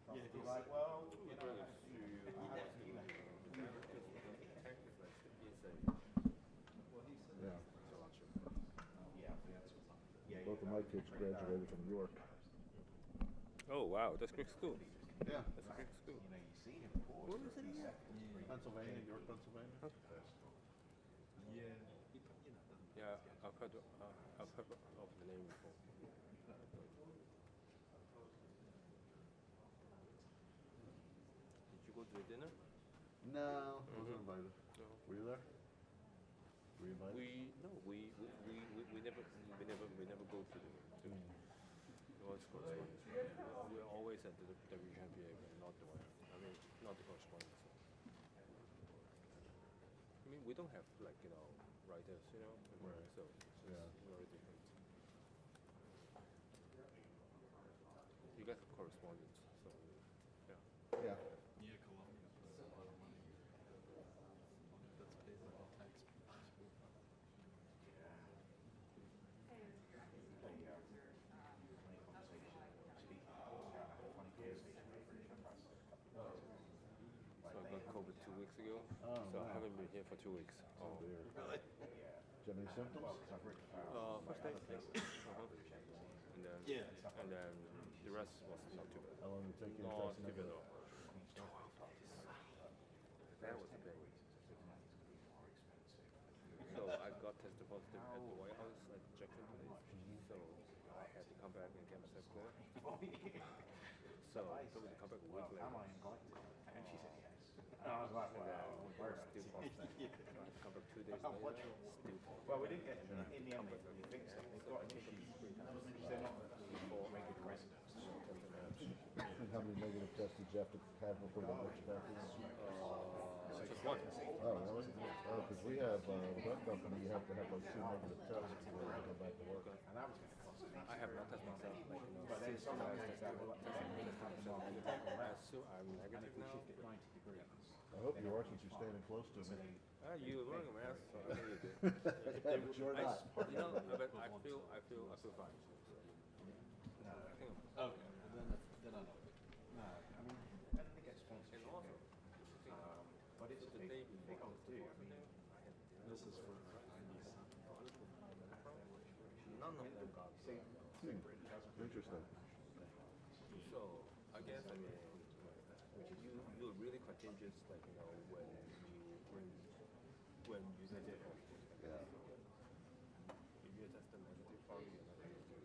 Be like, well, you know, Yeah. Both of my kids graduated from York. Oh wow, that's great school. Yeah. That's a great school. What was it again? Pennsylvania, York, Pennsylvania. Yeah, I've heard of the name before. Did you go to the dinner? No, wasn't invited. No. Were you there? Were you invited? We never go to the correspondence. We're always at the WHMPA, but not the one. I mean, not the correspondence. I mean, we don't have like writers, Right. so it's very different. You guys have correspondence, so yeah. Yeah. So I got COVID 2 weeks ago, so I haven't been here for 2 weeks. Oh, dear. Did you have any symptoms? First day, and then the rest was not too bad. How long did it take you to Not test too bad negative? at all. 12 days. That was the thing. So I got tested positive at the White House at Jackson Police. So I had to come back and get myself cleared. So I told me to come back a week later. And she said yes. And I was like, wow, still positive. I had to come back 2 days later, still positive. well, we didn't get in the end. You think so? They've got an issue. They're not before making residents. And how many negative tests did you have to have before the next practice? Just one. Oh, really? Oh, because we have, with our company, you have to have like 2 negative tests before you go back to work. I have not tested myself, since I was tested myself, so I'm negative now. I hope you are, since you're standing close to me. You're wearing a mask, so I know you did. Yeah, but you're not. But I feel fine. I think I'm Okay, then I know. No, I mean, I don't think it's sponsored. And also, But it's the day before This is for none of them got sick. Interesting. So I guess you're really contagious, like when you get it. Yeah. If you're tested negative, probably you're not negative.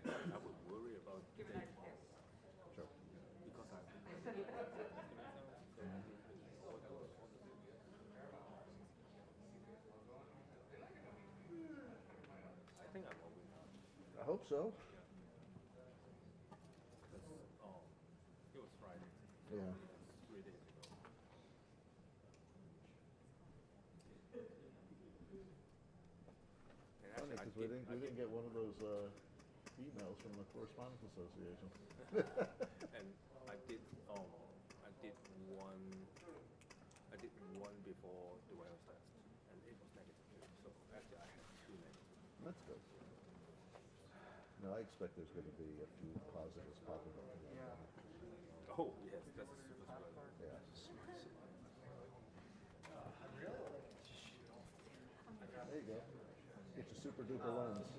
I would worry about that Sure. because I've been I think I'm over now. I hope so. It was Friday. Yeah. 3 days ago. And Funny, actually, because we didn't get one of those emails from the Correspondence Association. and I did one before the wellness test, and it was negative. So actually, I had 2 negative. That's good. No, I expect there's going to be a few positives popping up. Oh yes, that's a super spreader. Yeah. There you go. Get your super duper lens.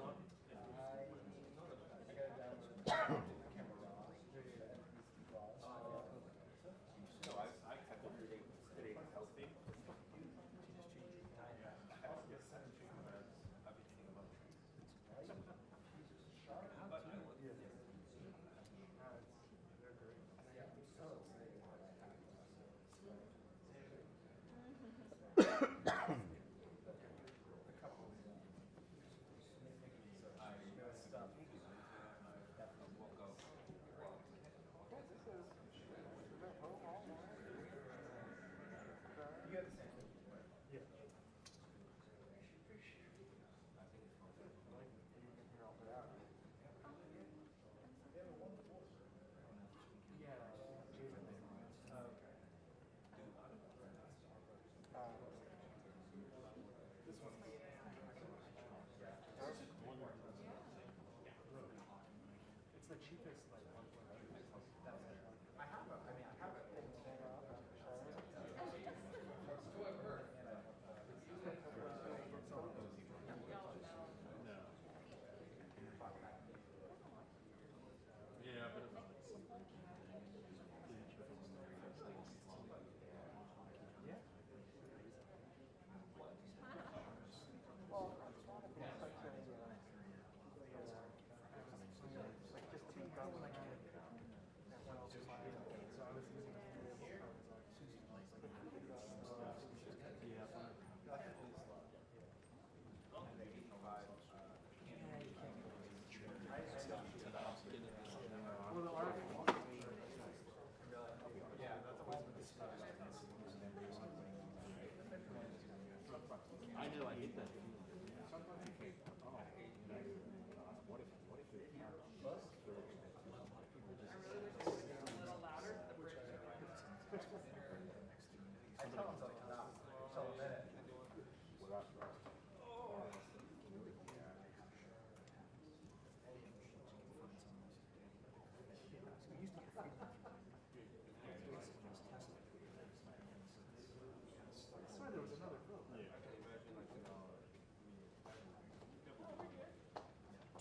It's the cheapest, like, one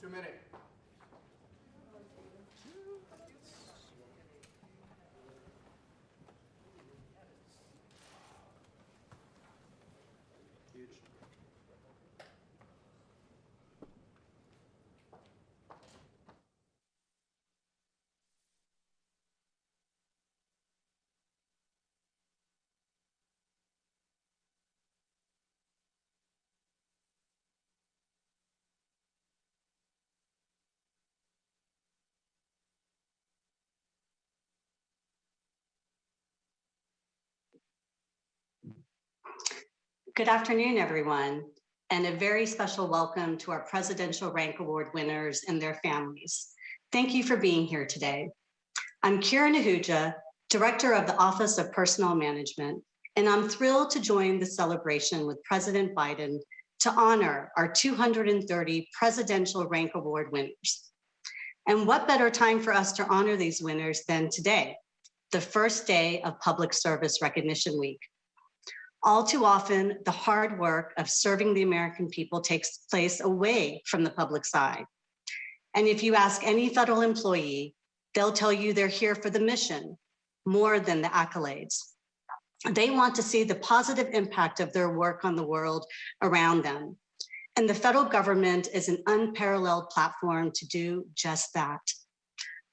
2 minutes. Good afternoon, everyone, and a very special welcome to our Presidential Rank Award winners and their families. Thank you for being here today. I'm Karen Ahuja, Director of the Office of Personnel Management, and I'm thrilled to join the celebration with President Biden to honor our 230 Presidential Rank Award winners. And what better time for us to honor these winners than today, the first day of Public Service Recognition Week. All too often, the hard work of serving the American people takes place away from the public side. And if you ask any federal employee, they'll tell you they're here for the mission more than the accolades. They want to see the positive impact of their work on the world around them. And the federal government is an unparalleled platform to do just that.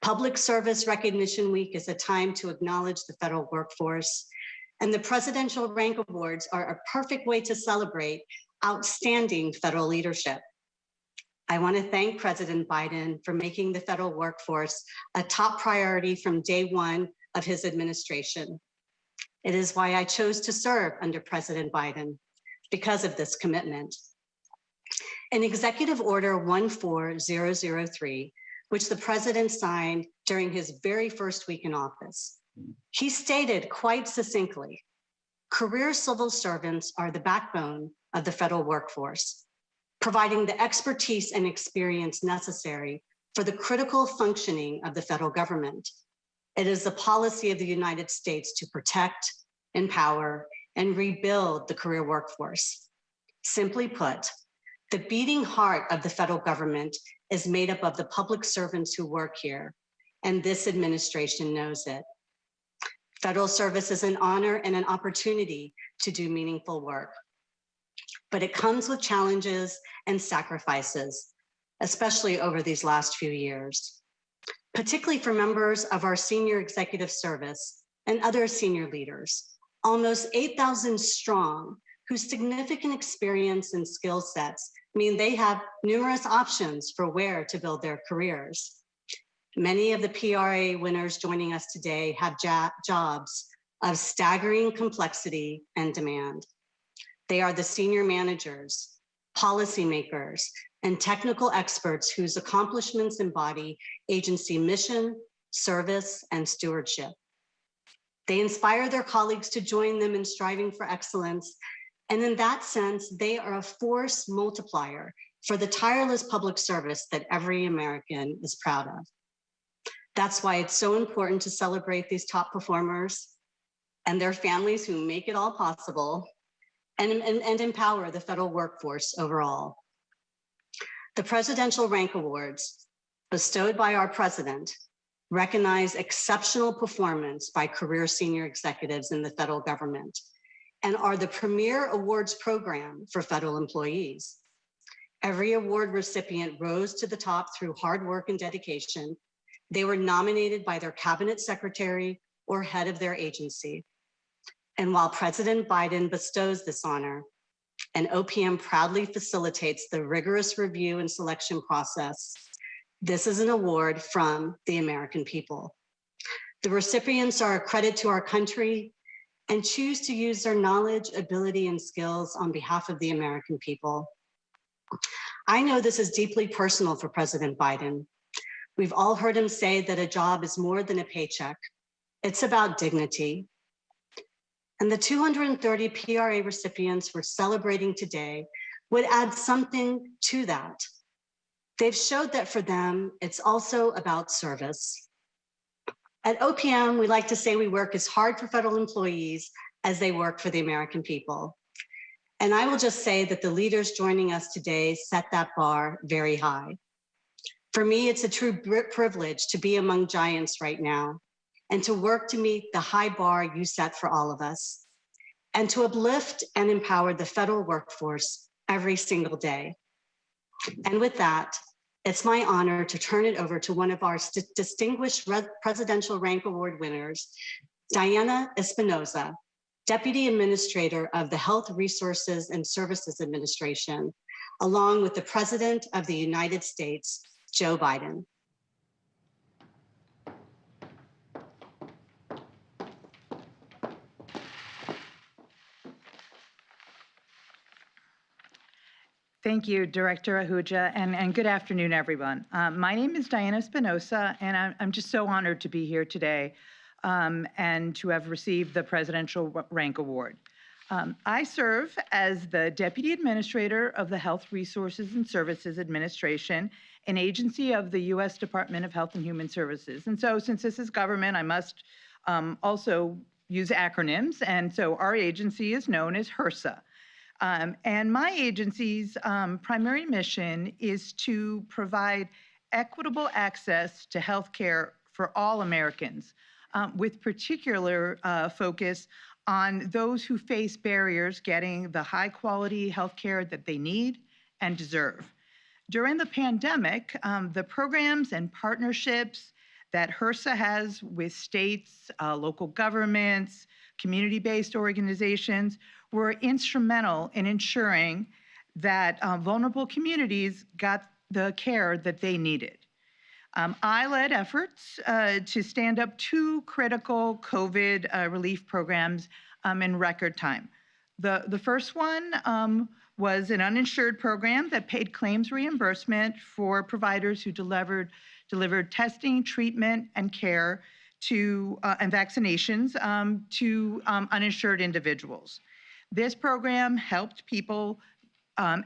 Public Service Recognition Week is a time to acknowledge the federal workforce, and the Presidential Rank Awards are a perfect way to celebrate outstanding federal leadership. I want to thank President Biden for making the federal workforce a top priority from day one of his administration. It is why I chose to serve under President Biden, because of this commitment. In Executive Order 14003, which the President signed during his very first week in office, he stated quite succinctly, career civil servants are the backbone of the federal workforce, providing the expertise and experience necessary for the critical functioning of the federal government. It is the policy of the United States to protect, empower, and rebuild the career workforce. Simply put, the beating heart of the federal government is made up of the public servants who work here, and this administration knows it. Federal service is an honor and an opportunity to do meaningful work. But it comes with challenges and sacrifices, especially over these last few years, particularly for members of our senior executive service and other senior leaders, almost 8,000 strong, whose significant experience and skill sets mean they have numerous options for where to build their careers. Many of the PRA winners joining us today have jobs of staggering complexity and demand. They are the senior managers, policymakers, and technical experts whose accomplishments embody agency mission, service, and stewardship. They inspire their colleagues to join them in striving for excellence, and in that sense, they are a force multiplier for the tireless public service that every American is proud of. That's why it's so important to celebrate these top performers and their families who make it all possible and empower the federal workforce overall. The Presidential Rank Awards, bestowed by our president, recognize exceptional performance by career senior executives in the federal government and are the premier awards program for federal employees. Every award recipient rose to the top through hard work and dedication. They were nominated by their cabinet secretary or head of their agency. And while President Biden bestows this honor, and OPM proudly facilitates the rigorous review and selection process, this is an award from the American people. The recipients are a credit to our country and choose to use their knowledge, ability, and skills on behalf of the American people. I know this is deeply personal for President Biden. We've all heard him say that a job is more than a paycheck. It's about dignity. And the 230 PRA recipients we're celebrating today would add something to that. They've showed that for them, it's also about service. At OPM, we like to say we work as hard for federal employees as they work for the American people. And I will just say that the leaders joining us today set that bar very high. For me, it's a true privilege to be among giants right now and to work to meet the high bar you set for all of us and to uplift and empower the federal workforce every single day. And with that, it's my honor to turn it over to one of our distinguished Presidential Rank Award winners, Diana Espinoza, Deputy Administrator of the Health Resources and Services Administration, along with the President of the United States, Joe Biden. Thank you, Director Ahuja, and good afternoon, everyone. My name is Diana Espinoza, and I'm just so honored to be here today and to have received the Presidential Rank Award. I serve as the Deputy Administrator of the Health Resources and Services Administration, an agency of the U.S. Department of Health and Human Services. And so since this is government, I must also use acronyms, and so our agency is known as HRSA. And my agency's primary mission is to provide equitable access to health care for all Americans, with particular focus on those who face barriers getting the high quality health care that they need and deserve. During the pandemic, the programs and partnerships that HRSA has with states, local governments, community-based organizations were instrumental in ensuring that vulnerable communities got the care that they needed. I led efforts to stand up 2 critical COVID relief programs in record time. The first one was an uninsured program that paid claims reimbursement for providers who delivered testing, treatment, and care to and vaccinations to uninsured individuals. This program helped people,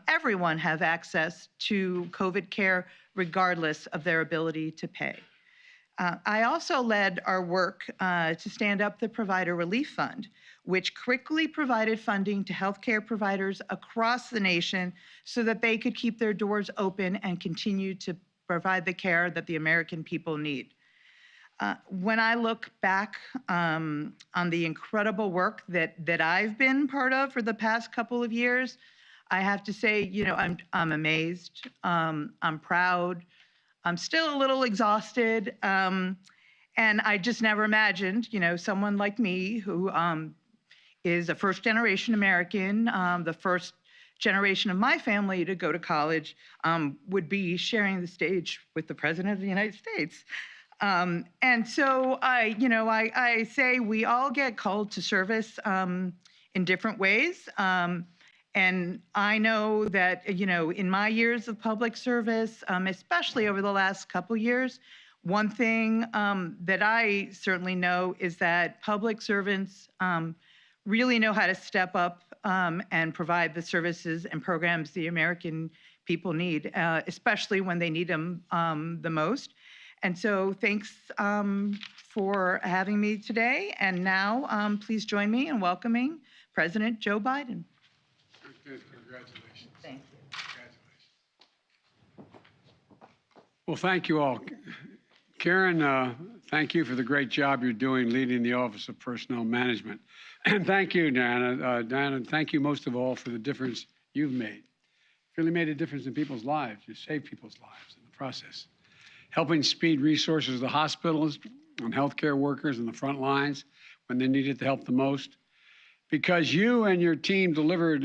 everyone, have access to COVID care regardless of their ability to pay. I also led our work to stand up the Provider Relief Fund, which quickly provided funding to healthcare providers across the nation so that they could keep their doors open and continue to provide the care that the American people need. When I look back on the incredible work that I've been part of for the past couple of years, I have to say, you know, I'm amazed, I'm proud, I'm still a little exhausted, and I just never imagined, you know, someone like me who is a first-generation American, the first generation of my family to go to college, would be sharing the stage with the President of the United States. And so I say we all get called to service in different ways. And I know that, you know, in my years of public service, especially over the last couple years, one thing that I certainly know is that public servants really know how to step up and provide the services and programs the American people need, especially when they need them the most. And so thanks for having me today. And now please join me in welcoming President Joe Biden. Good. Congratulations. Thank you. Congratulations. Well, thank you all. Karen, thank you for the great job you're doing leading the Office of Personnel Management. And thank you, Diana. Diana, thank you most of all for the difference you've made. Really made a difference in people's lives. You saved people's lives in the process. Helping speed resources to the hospitals and healthcare workers in the front lines when they needed the help the most. Because you and your team delivered,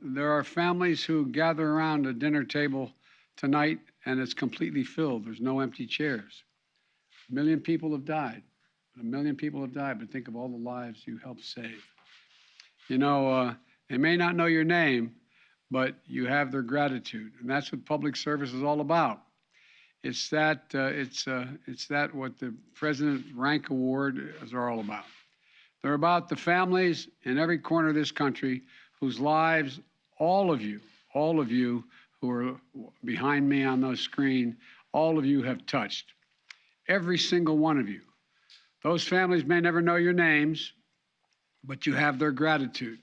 there are families who gather around a dinner table tonight and it's completely filled. There's no empty chairs. 1 million people have died. 1 million people have died, but think of all the lives you helped save. You know, they may not know your name, but you have their gratitude. And that's what public service is all about. It's that what the President's Rank Award is all about. They're about the families in every corner of this country whose lives all of you who are behind me on the screen, all of you have touched. Every single one of you. Those families may never know your names, but you have their gratitude.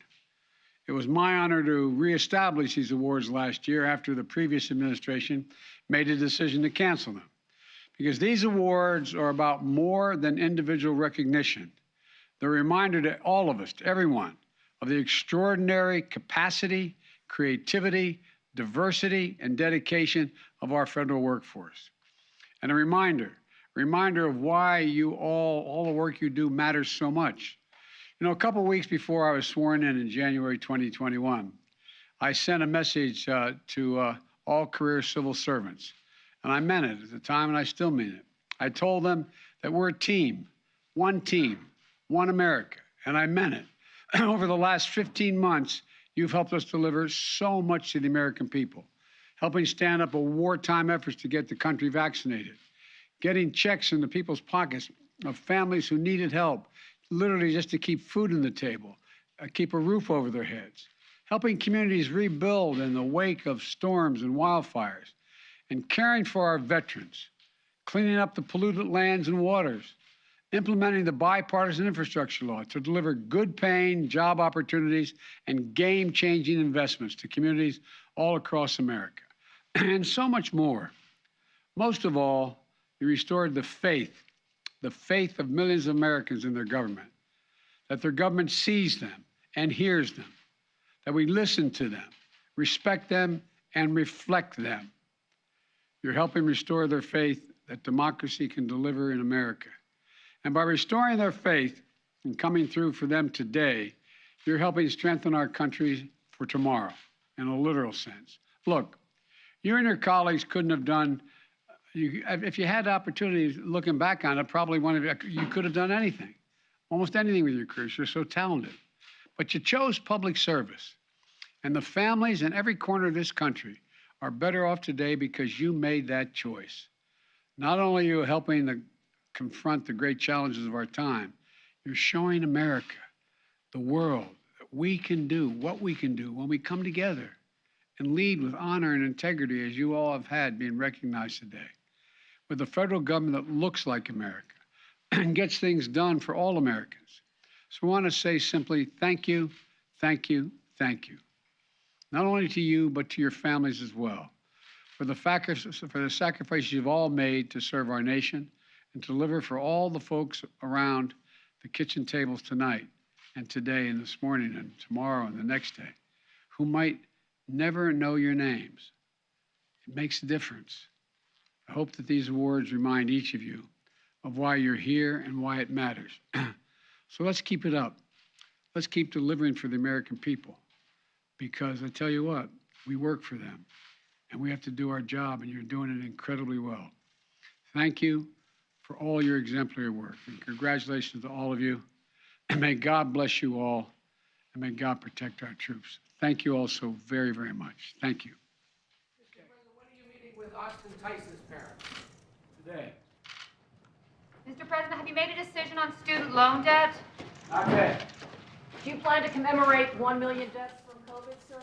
It It was my honor to reestablish these awards last year after the previous administration made a decision to cancel them. Because these awards are about more than individual recognition. They're a reminder to all of us, to everyone, of the extraordinary capacity, creativity, diversity, and dedication of our federal workforce. And a reminder of why you all the work you do matters so much. You know, a couple weeks before I was sworn in January 2021, I sent a message to all career civil servants. And I meant it at the time, and I still mean it. I told them that we're a team, one America, and I meant it. Over the last 15 months, you've helped us deliver so much to the American people, helping stand up a wartime efforts to get the country vaccinated, getting checks into people's pockets of families who needed help, literally just to keep food on the table, keep a roof over their heads, helping communities rebuild in the wake of storms and wildfires, and caring for our veterans, cleaning up the polluted lands and waters, implementing the bipartisan infrastructure law to deliver good-paying job opportunities and game-changing investments to communities all across America, and so much more. Most of all, you restored the faith of millions of Americans in their government, that their government sees them and hears them, that we listen to them, respect them, and reflect them. You're helping restore their faith that democracy can deliver in America. And by restoring their faith and coming through for them today, you're helping strengthen our country for tomorrow in a literal sense. Look, you and your colleagues couldn't have done, if you had opportunities looking back on it, probably you could have done anything, almost anything with your careers. You're so talented. But you chose public service. And the families in every corner of this country are better off today because you made that choice. Not only are you helping to confront the great challenges of our time, you're showing America, the world, that we can do what we can do when we come together and lead with honor and integrity, as you all have had being recognized today, with a federal government that looks like America and gets things done for all Americans. So I want to say simply thank you, thank you, thank you. Not only to you, but to your families as well, for the sacrifices you've all made to serve our nation and to deliver for all the folks around the kitchen tables tonight and today and this morning and tomorrow and the next day, who might never know your names. It makes a difference. I hope that these awards remind each of you of why you're here and why it matters. So let's keep it up. Let's keep delivering for the American people. Because I tell you what, we work for them and we have to do our job, and you're doing it incredibly well. Thank you for all your exemplary work, and congratulations to all of you. And may God bless you all, and may God protect our troops. Thank you all so very, very much. Thank you. Mr. President, when are you meeting with Austin Tice's parents? Today. Mr. President, have you made a decision on student loan debt? Not yet. Do you plan to commemorate 1 million deaths from COVID, sir?